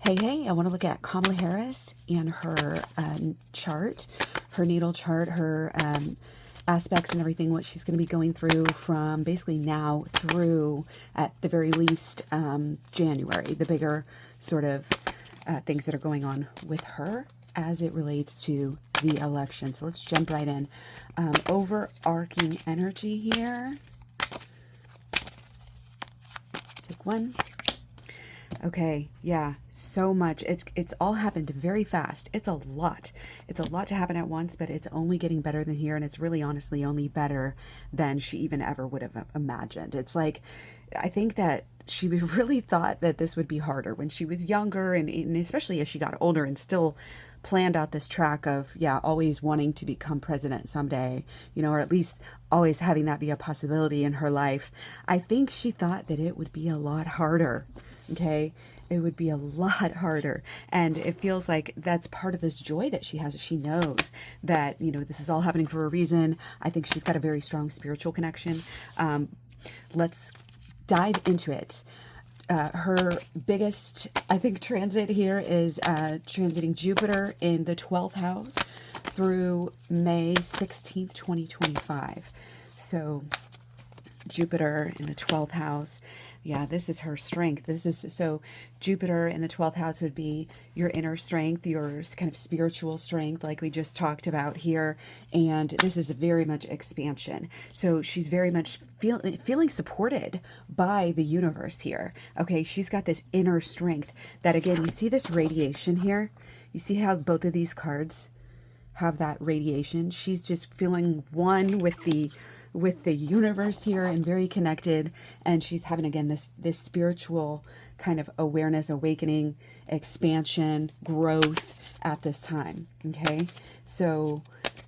Hey, I want to look at Kamala Harris and her chart, her natal chart, her aspects and everything, what she's going to be going through from basically now through, at the very least, January, the bigger sort of things that are going on with her as it relates to the election. So let's jump right in. Overarching energy here. Take one. Okay, yeah, so much. It's all happened very fast. It's a lot. It's a lot to happen at once, but it's only getting better than here, and it's really honestly only better than she even ever would have imagined. It's like, I think that she really thought that this would be harder when she was younger, and especially as she got older and still planned out this track of, yeah, always wanting to become president someday, or at least always having that be a possibility in her life. I think she thought that it would be a lot harder. Okay, it would be a lot harder. And it feels like that's part of this joy that she has. She knows that, this is all happening for a reason. I think she's got a very strong spiritual connection. Let's dive into it. Her biggest, I think, transit here is transiting Jupiter in the 12th house through May 16th, 2025. So Jupiter in the 12th house. Yeah, this is her strength. So Jupiter in the 12th house would be your inner strength, your kind of spiritual strength, like we just talked about here. And this is very much expansion. So she's very much feeling supported by the universe here. Okay, she's got this inner strength that, again, you see this radiation here. You see how both of these cards have that radiation. She's just feeling one with the universe here and very connected, and she's having, again, this spiritual kind of awareness, awakening, expansion, growth at this time. Okay, so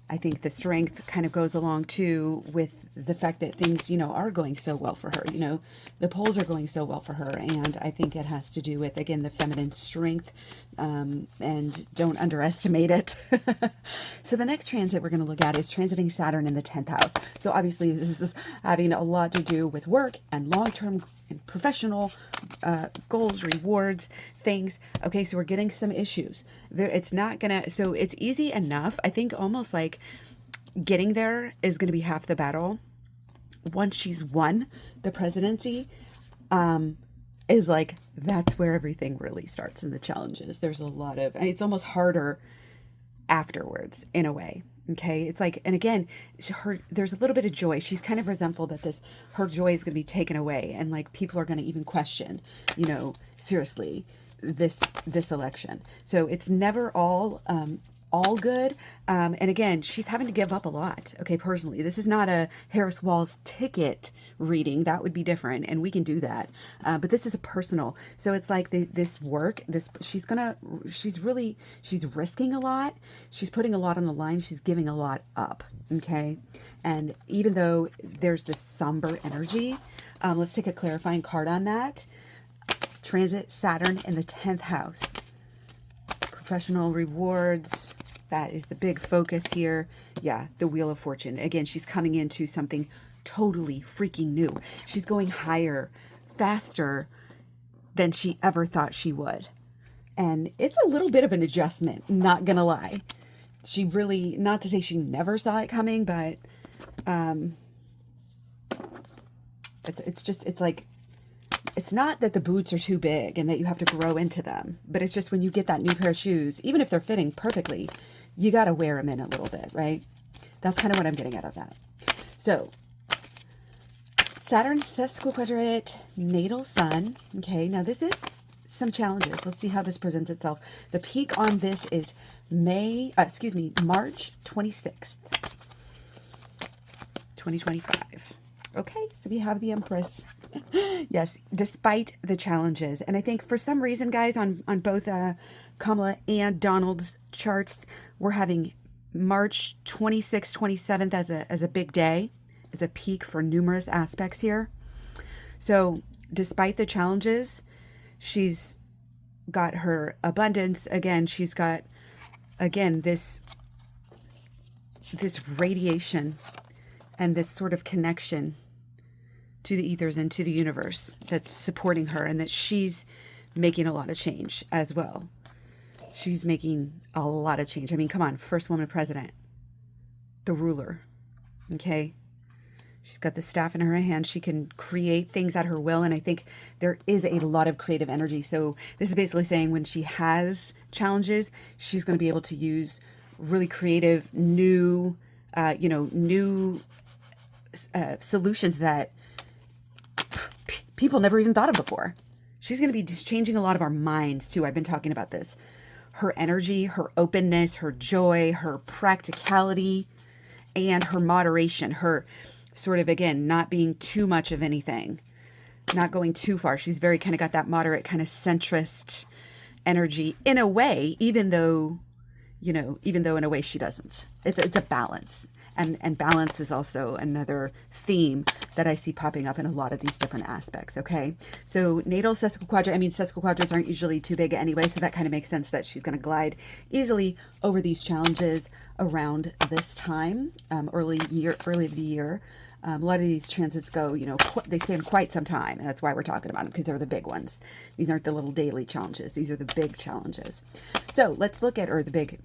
I think the strength kind of goes along too with the fact that things, are going so well for her. The polls are going so well for her, and I think it has to do with, again, the feminine strength, and don't underestimate it. So the next transit we're going to look at is transiting Saturn in the 10th house. So obviously this is having a lot to do with work and long-term and professional goals, rewards, things. Okay, so we're getting some issues there. It's not gonna, so it's easy enough. I think almost like getting there is going to be half the battle. Once she's won the presidency, is like, that's where everything really starts, and the challenges. There's a lot of, it's almost harder afterwards in a way. Okay, it's like, and again, there's a little bit of joy. She's kind of resentful that her joy is going to be taken away, and like people are going to even question, seriously, this election. So it's never all good. And again, she's having to give up a lot. Okay, personally, this is not a Harris Walls ticket reading. That would be different, and we can do that. But this is a personal. So it's like this work. She's risking a lot. She's putting a lot on the line. She's giving a lot up. Okay, and even though there's this somber energy, let's take a clarifying card on that. Transit Saturn in the 10th house. Professional rewards, that is the big focus here. Yeah, the Wheel of Fortune. Again, she's coming into something totally freaking new. She's going higher, faster than she ever thought she would. And it's a little bit of an adjustment, not gonna lie. She really, not to say she never saw it coming, but it's like, it's not that the boots are too big and that you have to grow into them, but it's just when you get that new pair of shoes, even if they're fitting perfectly, you got to wear them in a little bit, right? That's kind of what I'm getting out of that. So Saturn sesquiquadrate natal sun. Okay, now this is some challenges. Let's see how this presents itself. The peak on this is March 26th, 2025. Okay, so we have the Empress. Yes, despite the challenges. And I think for some reason, guys, on both Kamala and Donald's charts, we're having March 26th, 27th as a big day. It's a peak for numerous aspects here. So despite the challenges, she's got her abundance. Again, she's got, this radiation and this sort of connection to the ethers and to the universe that's supporting her, and that she's making a lot of change as well. She's making a lot of change. I mean, come on, first woman president, the ruler, okay? She's got the staff in her hand. She can create things at her will. And I think there is a lot of creative energy. So this is basically saying when she has challenges, she's going to be able to use really creative, new, solutions that people never even thought of before. She's going to be just changing a lot of our minds too. I've been talking about this. Her energy, her openness, her joy, her practicality, and her moderation, her sort of, again, not being too much of anything, not going too far. She's very kind of got that moderate kind of centrist energy in a way, even though in a way she doesn't. It's a balance. And balance is also another theme that I see popping up in a lot of these different aspects, okay? So natal sesquiquadrant, sesquiquadrats aren't usually too big anyway, so that kind of makes sense that she's going to glide easily over these challenges around this time, early of the year. A lot of these transits go, they span quite some time, and that's why we're talking about them, because they're the big ones. These aren't the little daily challenges. These are the big challenges. So let's look at, the big,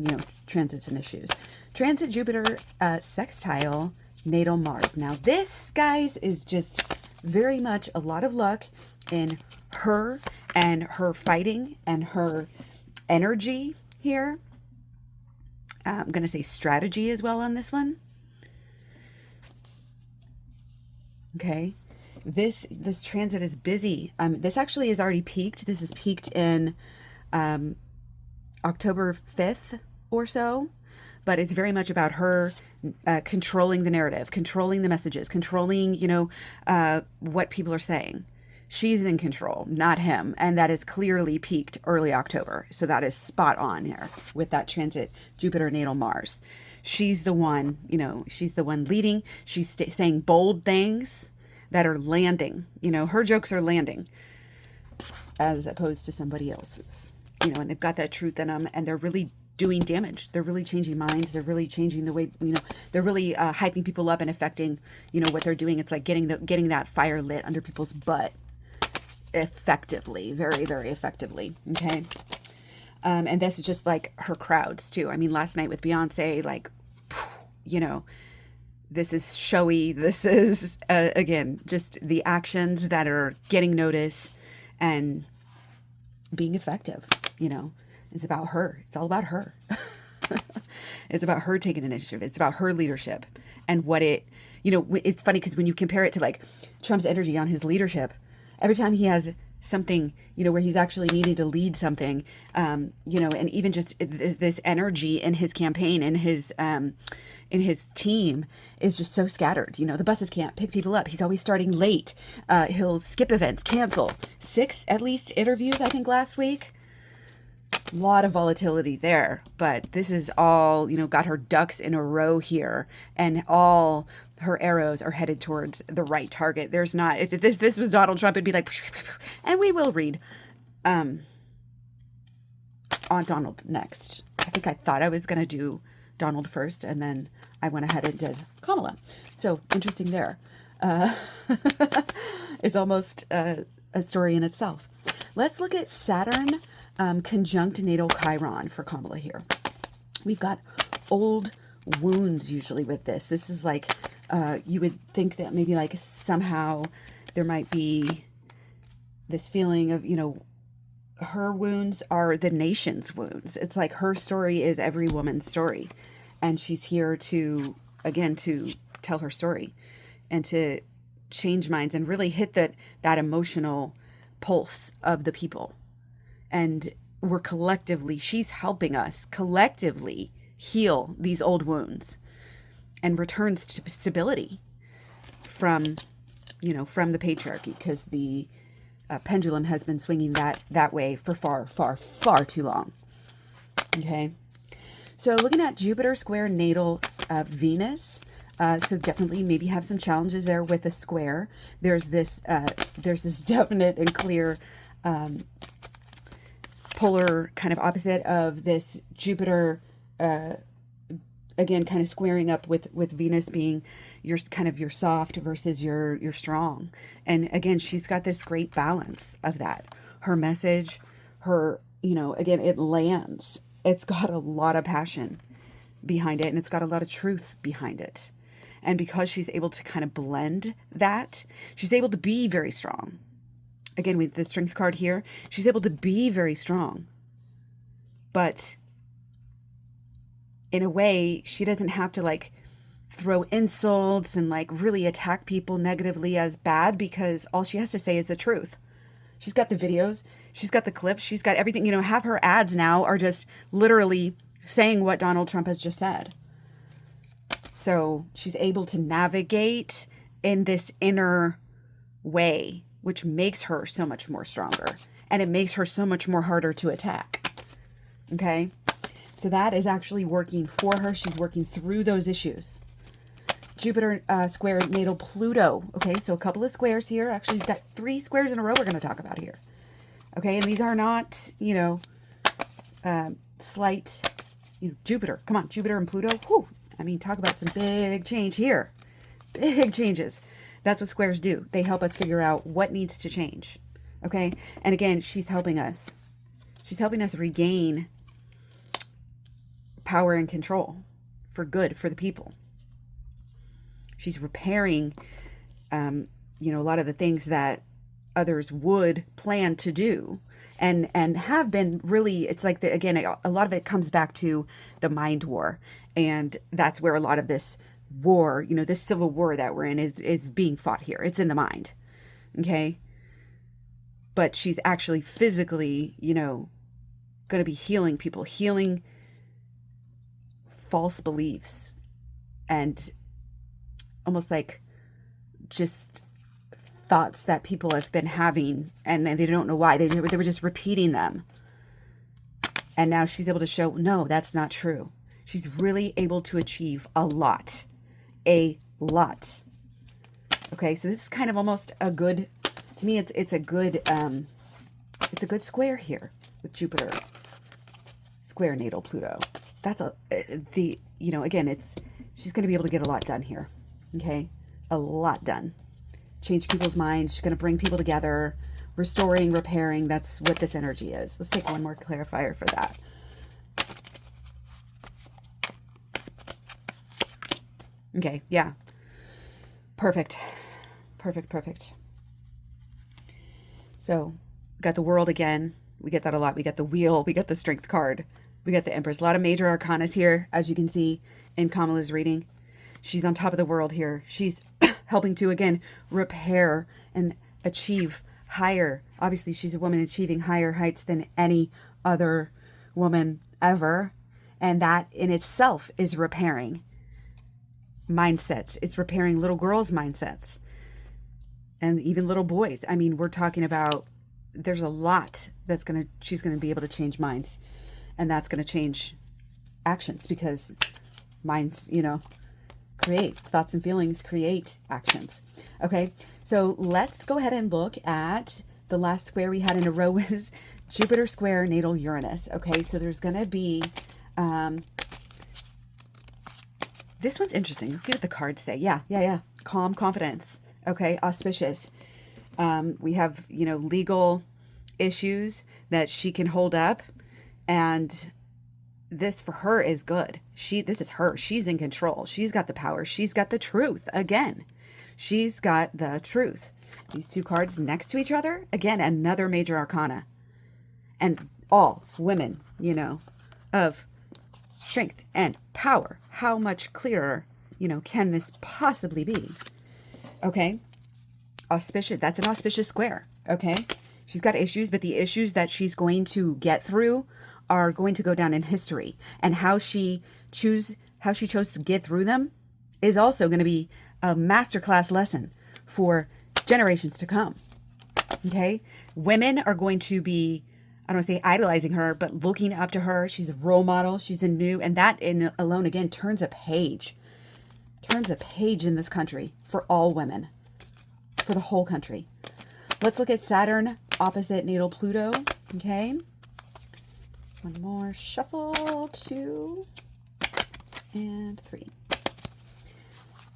transits and issues. Transit Jupiter sextile natal Mars. Now this, guys, is just very much a lot of luck in her and her fighting and her energy here. I'm going to say strategy as well on this one. Okay, this transit is busy. This actually is already peaked. This is peaked in October 5th or so, but it's very much about her controlling the narrative, controlling the messages, controlling, what people are saying. She's in control, not him. And that is clearly peaked early October. So that is spot on here with that transit Jupiter natal Mars. She's the one, she's the one leading. She's saying bold things that are landing. Her jokes are landing as opposed to somebody else's, and they've got that truth in them, and they're really doing damage. They're really changing minds. They're really changing the way, they're really hyping people up and affecting, what they're doing. It's like getting that fire lit under people's butt effectively, very, very effectively. Okay. And this is just like her crowds too. Last night with Beyonce, this is showy. This is, again, just the actions that are getting notice and being effective. It's about her. It's all about her. It's about her taking initiative. It's about her leadership and what it's funny because when you compare it to like Trump's energy on his leadership, every time he has something, where he's actually needing to lead something, and even just this energy in his campaign and in his team is just so scattered. The buses can't pick people up. He's always starting late. He'll skip events, cancel 6 at least interviews, I think last week. A lot of volatility there, but this is all, got her ducks in a row here, and all her arrows are headed towards the right target. There's not, if this was Donald Trump, it'd be like, and we will read on Donald next. I thought I was going to do Donald first, and then I went ahead and did Kamala. So interesting there. It's almost a story in itself. Let's look at Saturn conjunct natal Chiron for Kamala here. We've got old wounds usually with this. This is like, you would think that maybe like somehow there might be this feeling of, her wounds are the nation's wounds. It's like her story is every woman's story. And she's here to, again, to tell her story and to change minds and really hit that emotional pulse of the people. And she's helping us collectively heal these old wounds and return stability from the patriarchy, because the pendulum has been swinging that way for far, far, far too long. Okay. So looking at Jupiter square natal Venus, so definitely maybe have some challenges there with a square. There's this definite and clear polar kind of opposite of this Jupiter, again, kind of squaring up with Venus being your soft versus your strong. And again, she's got this great balance of that. her message, her, again, it lands. It's got a lot of passion behind it, and it's got a lot of truth behind it. And because she's able to kind of blend that, she's able to be very strong. Again, with the strength card here, she's able to be very strong. But in a way, she doesn't have to like throw insults and like really attack people negatively as bad, because all she has to say is the truth. She's got the videos, she's got the clips, she's got everything. Half her ads now are just literally saying what Donald Trump has just said. So she's able to navigate in this inner way, which makes her so much more stronger, and it makes her so much more harder to attack. Okay? So that is actually working for her. She's working through those issues. Jupiter square natal Pluto. Okay, so a couple of squares here. Actually, we've got 3 squares in a row we're going to talk about here. Okay, and these are not, slight, Jupiter. Come on, Jupiter and Pluto. Whew. I mean, talk about some big change here. Big changes. That's what squares do. They help us figure out what needs to change. Okay, and again, she's helping us. She's helping us regain power and control for good, for the people. She's repairing, a lot of the things that others would plan to do and have been really, it's like, again, a lot of it comes back to the mind war. And that's where a lot of this war, this civil war that we're in is being fought here. It's in the mind. Okay. But she's actually physically, going to be healing people, healing false beliefs, and almost like just thoughts that people have been having and they don't know why. They were just repeating them. And now she's able to show, no, that's not true. She's really able to achieve a lot. A lot. Okay, so this is kind of almost a good, to me, it's a good square here with Jupiter square natal Pluto. That's again, she's going to be able to get a lot done here. Okay, a lot done. Change people's minds. She's going to bring people together, restoring, repairing. That's what this energy is. Let's take one more clarifier for that. Okay, yeah. Perfect. Perfect, perfect. So, we got the World again. We get that a lot. We got the Wheel. We got the Strength card. We got the Empress. A lot of major arcanas here, as you can see in Kamala's reading. She's on top of the world here. She's helping to, again, repair and achieve higher. Obviously, she's a woman achieving higher heights than any other woman ever. And that in itself is repairing mindsets. It's repairing little girls' mindsets. And even little boys. I mean, we're talking about, there's a lot she's going to be able to change minds. And that's going to change actions, because minds, create thoughts and feelings, create actions. Okay, so let's go ahead and look at the last square we had in a row was Jupiter square natal Uranus. Okay, so there's going to be, this one's interesting. Let's see what the cards say. Yeah. Calm, confidence. Okay, auspicious. We have, legal issues that she can hold up, and this for her is good. This is her. She's in control. She's got the power. She's got the truth. Again, she's got the truth. These 2 cards next to each other. Again, another major arcana. And all women, of strength and power. How much clearer, can this possibly be? Okay. Auspicious. That's an auspicious square. Okay. She's got issues, but the issues that she's going to get through are going to go down in history. And how she chose to get through them is also going to be a masterclass lesson for generations to come. Okay? Women are going to be, I don't want to say idolizing her, but looking up to her. She's a role model. She's a new, and that in alone, again, turns a page in this country for all women, for the whole country. Let's look at Saturn opposite natal Pluto. Okay. One more shuffle, 2 and 3.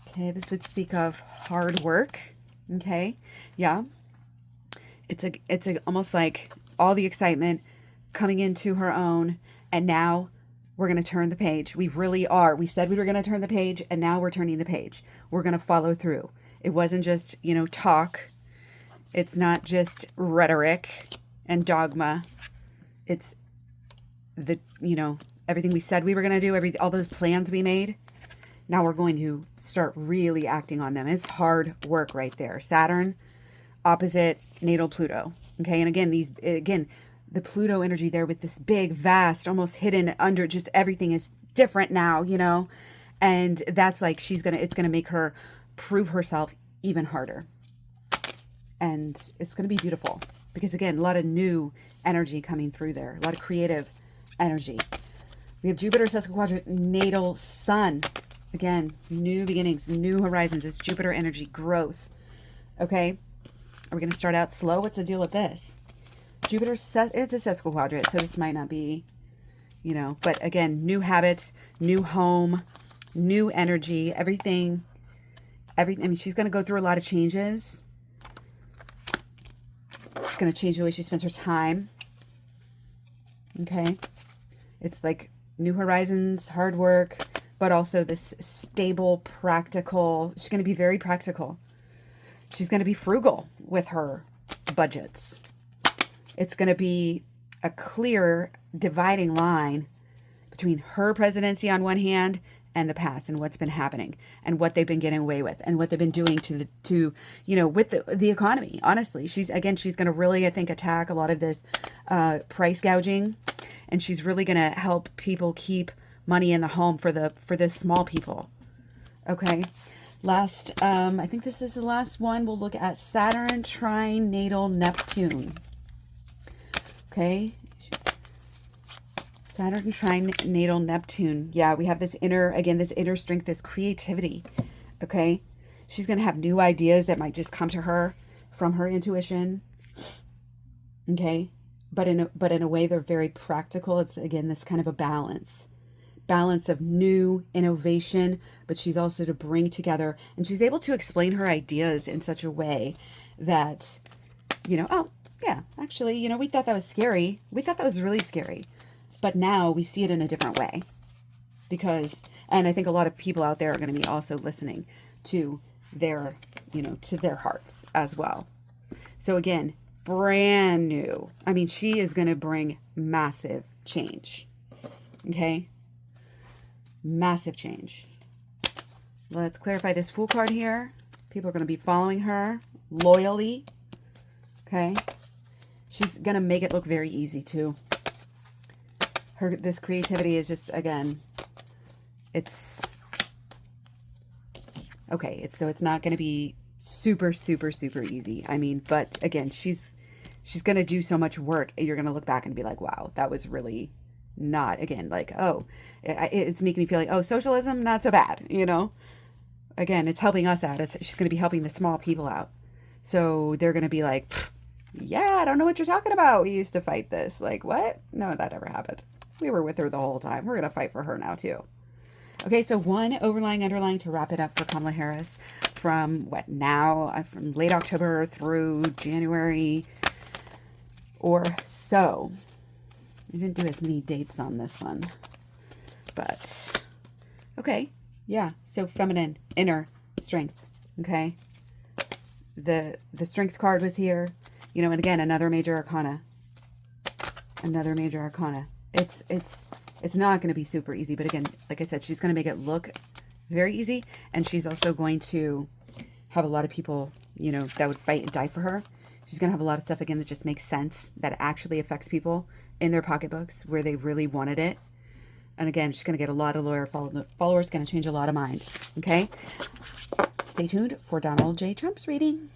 Okay, this would speak of hard work. Okay, yeah. It's almost like all the excitement coming into her own. And now we're going to turn the page. We really are. We said we were going to turn the page, and now we're turning the page. We're going to follow through. It wasn't just, talk. It's not just rhetoric and dogma. It's everything we said we were going to do, all those plans we made. Now we're going to start really acting on them. It's hard work right there. Saturn, opposite natal Pluto. Okay. And again, the Pluto energy there with this big, vast, almost hidden under, just everything is different now, and that's like, it's going to make her prove herself even harder. And it's going to be beautiful because, again, a lot of new energy coming through there, a lot of creative energy. We have Jupiter sesquiquadrant natal Sun. Again, new beginnings, new horizons. It's Jupiter energy, growth. Okay. Are we going to start out slow? What's the deal with this? Jupiter, it's a sesquiquadrant, so this might not be, but again, new habits, new home, new energy, everything. I mean, she's going to go through a lot of changes. She's going to change the way she spends her time. Okay. It's like new horizons, hard work, but also this stable, practical. She's going to be very practical. She's going to be frugal with her budgets. It's going to be a clear dividing line between her presidency on one hand and the past and what's been happening and what they've been getting away with and what they've been doing with the economy. Honestly, she's going to really, I think, attack a lot of this price gouging, and she's really going to help people keep money in the home for the small people. Okay. Last, I think this is the last one. We'll look at Saturn trine natal Neptune. Okay. Saturn trine natal Neptune. Yeah, we have this inner strength, this creativity. Okay. She's going to have new ideas that might just come to her from her intuition. Okay. But in a way, they're very practical. It's, again, this kind of a balance of new innovation, but she's also to bring together, and she's able to explain her ideas in such a way that, oh yeah, actually, we thought that was scary. We thought that was really scary, but now we see it in a different way and I think a lot of people out there are going to be also listening to their, to their hearts as well. So again, brand new. I mean, she is going to bring massive change. Okay. Massive change. Let's clarify this Fool card here. People are going to be following her loyally. Okay. She's going to make it look very easy too. This creativity is just, again, it's okay. It's not going to be super, super, super easy. I mean, but again, she's going to do so much work. You're going to look back and be like, wow, that was really not, again, like, oh, it's making me feel like, oh, socialism, not so bad, again, it's helping us out. She's going to be helping the small people out. So they're going to be like, yeah, I don't know what you're talking about. We used to fight this. Like, what? No, that never happened. We were with her the whole time. We're going to fight for her now too. Okay. So one underlying to wrap it up for Kamala Harris from from late October through January or so. I didn't do as many dates on this one, but okay. Yeah. So feminine, inner strength. Okay. The strength card was here, and again, another major arcana. It's not going to be super easy, but again, like I said, she's going to make it look very easy. And she's also going to have a lot of people, that would fight and die for her. She's going to have a lot of stuff, again, that just makes sense, that actually affects people in their pocketbooks where they really wanted it. And again, she's going to get a lot of loyal followers, going to change a lot of minds. Okay. Stay tuned for Donald J. Trump's reading.